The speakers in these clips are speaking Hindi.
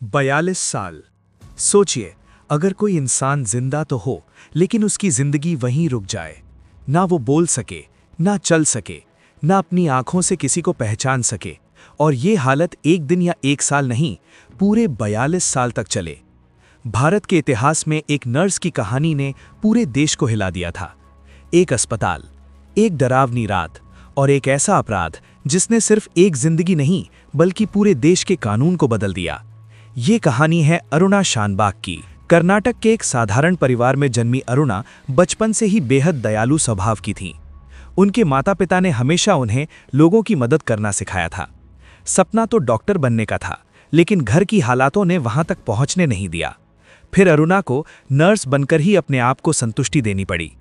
42 साल। सोचिए, अगर कोई इंसान जिंदा तो हो लेकिन उसकी जिंदगी वहीं रुक जाए। ना वो बोल सके, ना चल सके, ना अपनी आंखों से किसी को पहचान सके। और ये हालत एक दिन या एक साल नहीं, पूरे 42 साल तक चले। भारत के इतिहास में एक नर्स की कहानी ने पूरे देश को हिला दिया था। एक अस्पताल, एक डरावनी रात और एक ऐसा अपराध जिसने सिर्फ एक जिंदगी नहीं बल्कि पूरे देश के कानून को बदल दिया। ये कहानी है अरुणा शानबाग की। कर्नाटक के एक साधारण परिवार में जन्मी अरुणा बचपन से ही बेहद दयालु स्वभाव की थीं। उनके माता पिता ने हमेशा उन्हें लोगों की मदद करना सिखाया था। सपना तो डॉक्टर बनने का था, लेकिन घर की हालातों ने वहां तक पहुंचने नहीं दिया। फिर अरुणा को नर्स बनकर ही अपने आप को संतुष्टि देनी पड़ी।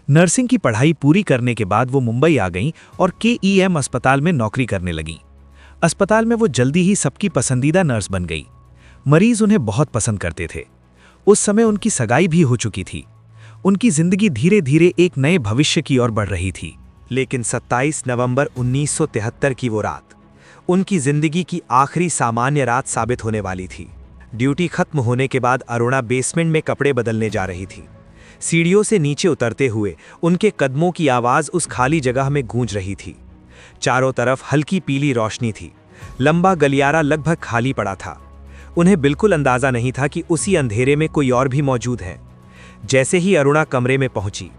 नर्सिंग की पढ़ाई पूरी करने के बाद वो मुंबई आ गईं और KEM अस्पताल में नौकरी करने लगीं। अस्पताल में वो जल्दी ही सबकी पसंदीदा नर्स बन गई। मरीज उन्हें बहुत पसंद करते थे। उस समय उनकी सगाई भी हो चुकी थी। उनकी जिंदगी धीरे धीरे एक नए भविष्य की ओर बढ़ रही थी। लेकिन 27 नवंबर 1973 की वो रात उनकी जिंदगी की आखिरी सामान्य रात साबित होने वाली थी। ड्यूटी खत्म होने के बाद अरुणा बेसमेंट में कपड़े बदलने जा रही थी। सीढ़ियों से नीचे उतरते हुए उनके कदमों की आवाज उस खाली जगह में गूंज रही थी। चारों तरफ हल्की पीली रोशनी थी। लंबा गलियारा लगभग खाली पड़ा था। उन्हें बिल्कुल अंदाजा नहीं था कि उसी अंधेरे में कोई और भी मौजूद है। जैसे ही अरुणा कमरे में पहुंची,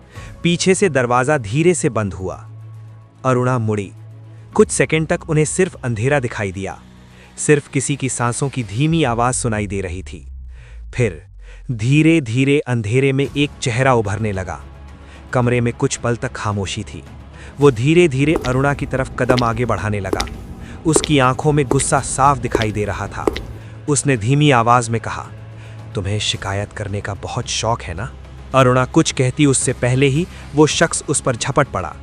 पीछे से दरवाजा धीरे से बंद हुआ। अरुणा मुड़ी। कुछ सेकंड तक उन्हें सिर्फ अंधेरा दिखाई दिया। सिर्फ किसी की सांसों की धीमी आवाज सुनाई दे रही थी। फिर धीरे धीरे अंधेरे में एक चेहरा उभरने लगा। कमरे में कुछ पल तक खामोशी थी। वो धीरे धीरे अरुणा की तरफ कदम आगे बढ़ाने लगा। उसकी आंखों में गुस्सा साफ दिखाई दे रहा था। उसने धीमी आवाज में कहा, तुम्हें शिकायत करने का बहुत शौक है ना? अरुणा कुछ कहती उससे पहले ही वो शख्स उस पर झपट पड़ा।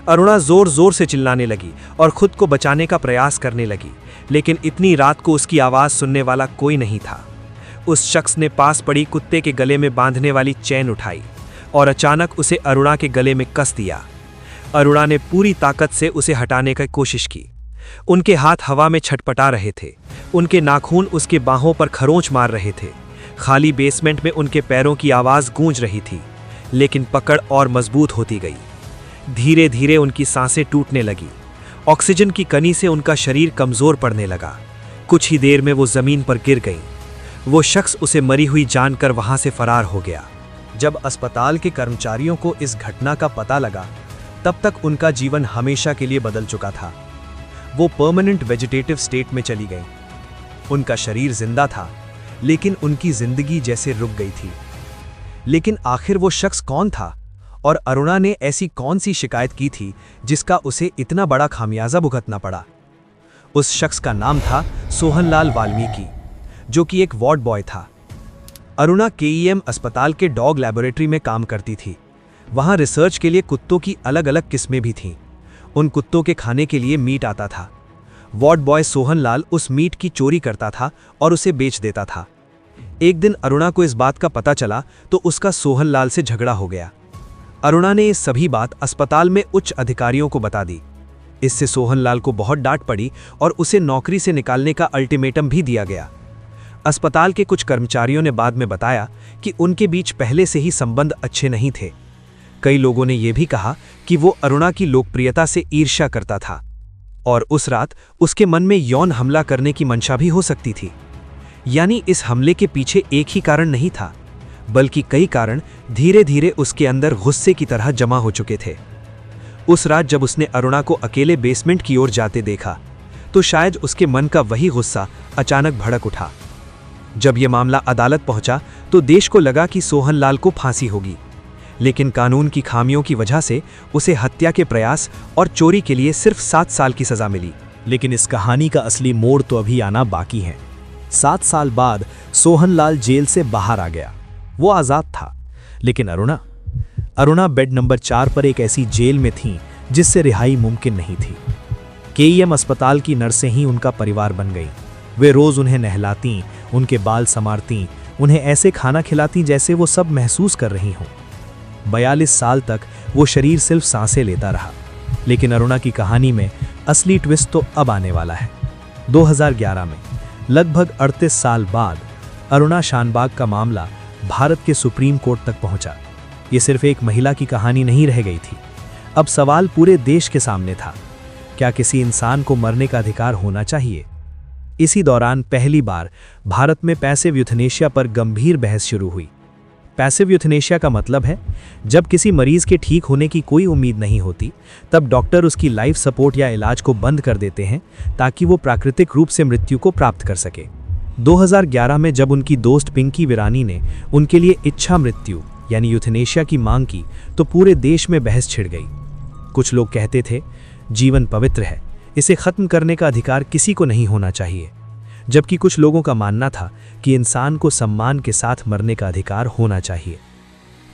अरुणा जोर जोर से चिल्लाने लगी और खुद को बचाने का प्रयास करने लगी, लेकिन इतनी रात को उसकी आवाज सुनने वाला कोई नहीं था। उस शख्स ने पास पड़ी कुत्ते के गले में बांधने वाली चैन उठाई और अचानक उसे अरुणा के गले में कस दिया। अरुणा ने पूरी ताकत से उसे हटाने की कोशिश की। उनके हाथ हवा में छटपटा रहे थे। उनके नाखून उसके बाहों पर खरोंच मार रहे थे। खाली बेसमेंट में उनके पैरों की आवाज गूंज रही थी, लेकिन पकड़ और मजबूत होती गई। धीरे धीरे उनकी सांसें टूटने लगी। ऑक्सीजन की कमी से उनका शरीर कमजोर पड़ने लगा। कुछ ही देर में वो जमीन पर गिर गई। वो शख्स उसे मरी हुई जानकर वहां से फरार हो गया। जब अस्पताल के कर्मचारियों को इस घटना का पता लगा, तब तक उनका जीवन हमेशा के लिए बदल चुका था। वो परमानेंट वेजिटेटिव स्टेट में चली गई। उनका शरीर जिंदा था, लेकिन उनकी जिंदगी जैसे रुक गई थी। लेकिन आखिर वो शख्स कौन था और अरुणा ने ऐसी कौन सी शिकायत की थी जिसका उसे इतना बड़ा खामियाजा भुगतना पड़ा? उस शख्स का नाम था सोहनलाल वाल्मीकि, जो कि एक वार्ड बॉय था। अरुणा KEM अस्पताल के डॉग लैबोरेटरी में काम करती थी। वहां रिसर्च के लिए कुत्तों की अलग अलग किस्में भी थीं। उन कुत्तों के खाने के लिए मीट आता था। वार्ड बॉय सोहनलाल उस मीट की चोरी करता था और उसे बेच देता था। एक दिन अरुणा को इस बात का पता चला तो उसका सोहनलाल से झगड़ा हो गया। अरुणा ने ये सभी बात अस्पताल में उच्च अधिकारियों को बता दी। इससे सोहनलाल को बहुत डांट पड़ी और उसे नौकरी से निकालने का अल्टीमेटम भी दिया गया। अस्पताल के कुछ कर्मचारियों ने बाद में बताया कि उनके बीच पहले से ही संबंध अच्छे नहीं थे। कई लोगों ने यह भी कहा कि वो अरुणा की लोकप्रियता से ईर्ष्या करता था और उस रात उसके मन में यौन हमला करने की मंशा भी हो सकती थी। यानी इस हमले के पीछे एक ही कारण नहीं था, बल्कि कई कारण धीरे धीरे उसके अंदर गुस्से की तरह जमा हो चुके थे। उस रात जब उसने अरुणा को अकेले बेसमेंट की ओर जाते देखा, तो शायद उसके मन का वही गुस्सा अचानक भड़क उठा। जब यह मामला अदालत पहुंचा तो देश को लगा कि सोहनलाल को फांसी होगी, लेकिन कानून की खामियों की वजह से उसे हत्या के प्रयास और चोरी के लिए सिर्फ 7 साल की सजा मिली। लेकिन इस कहानी का असली मोड़ तो अभी आना बाकी है। 7 साल बाद सोहनलाल जेल से बाहर आ गया। वो आज़ाद था, लेकिन अरुणा बेड नंबर 4 पर एक ऐसी जेल में थी जिससे रिहाई मुमकिन नहीं थी। KEM अस्पताल की नर्सें ही उनका परिवार बन गई। वे रोज उन्हें नहलाती, उनके बाल संवारती, उन्हें ऐसे खाना खिलाती जैसे वो सब महसूस कर रही हों। 42 साल तक वो शरीर सिर्फ सांसें लेता रहा। लेकिन अरुणा की कहानी में असली ट्विस्ट तो अब आने वाला है। 2011 में लगभग 38 साल बाद अरुणा शानबाग का मामला भारत के सुप्रीम कोर्ट तक पहुंचा। ये सिर्फ एक महिला की कहानी नहीं रह गई थी। अब सवाल पूरे देश के सामने था, क्या किसी इंसान को मरने का अधिकार होना चाहिए? इसी दौरान पहली बार भारत में पैसिव यूथनेशिया पर गंभीर बहस शुरू हुई। पैसिव यूथनेशिया का मतलब है जब किसी मरीज के ठीक होने की कोई उम्मीद नहीं होती, तब डॉक्टर उसकी लाइफ सपोर्ट या इलाज को बंद कर देते हैं ताकि वो प्राकृतिक रूप से मृत्यु को प्राप्त कर सके। 2011 में जब उनकी दोस्त पिंकी विरानी ने उनके लिए इच्छा मृत्यु यानी यूथनेशिया की मांग की, तो पूरे देश में बहस छिड़ गई। कुछ लोग कहते थे जीवन पवित्र है, इसे खत्म करने का अधिकार किसी को नहीं होना चाहिए, जबकि कुछ लोगों का मानना था कि इंसान को सम्मान के साथ मरने का अधिकार होना चाहिए।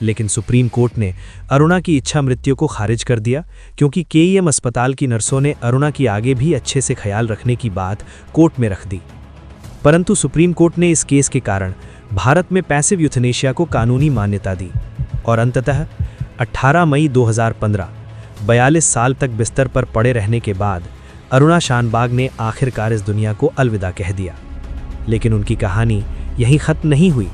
लेकिन सुप्रीम कोर्ट ने अरुणा की इच्छा मृत्यु को खारिज कर दिया, क्योंकि केईएम अस्पताल की नर्सों ने अरुणा की आगे भी अच्छे से ख्याल रखने की बात कोर्ट में रख दी। परंतु सुप्रीम कोर्ट ने इस केस के कारण भारत में पैसिव यूथनेशिया को कानूनी मान्यता दी और अंततः 18 मई 2015 42 साल तक बिस्तर पर पड़े रहने के बाद अरुणा शानबाग ने आखिरकार इस दुनिया को अलविदा कह दिया। लेकिन उनकी कहानी यहीं खत्म नहीं हुई,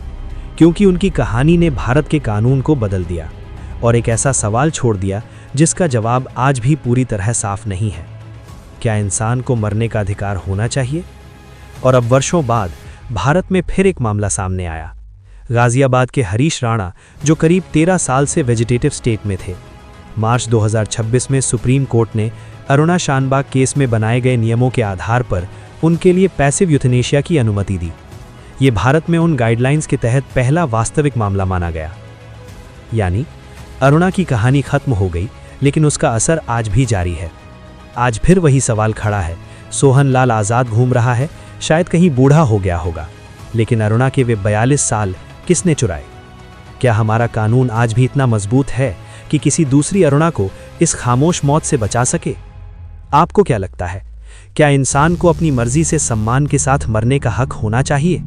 क्योंकि उनकी कहानी ने भारत के कानून को बदल दिया और एक ऐसा सवाल छोड़ दिया जिसका जवाब आज भी पूरी तरह साफ नहीं है। क्या इंसान को मरने का अधिकार होना चाहिए? और अब वर्षों बाद भारत में फिर एक मामला सामने आया। गाजियाबाद के हरीश राणा, जो करीब 13 साल से वेजिटेटिव स्टेट में थे, मार्च 2026 में सुप्रीम कोर्ट ने अरुणा शानबाग केस में बनाए गए नियमों के आधार पर उनके लिए पैसिव यूथनेशिया की अनुमति दी। ये भारत में उन गाइडलाइंस के तहत पहला वास्तविक मामला माना गया। यानी अरुणा की कहानी खत्म हो गई, लेकिन उसका असर आज भी जारी है। आज फिर वही सवाल खड़ा है। सोहन लाल आज़ाद घूम रहा है, शायद कहीं बूढ़ा हो गया होगा, लेकिन अरुणा के वे 42 साल किसने चुराए? क्या हमारा कानून आज भी इतना मजबूत है कि किसी दूसरी अरुणा को इस खामोश मौत से बचा सके? आपको क्या लगता है, क्या इंसान को अपनी मर्जी से सम्मान के साथ मरने का हक होना चाहिए?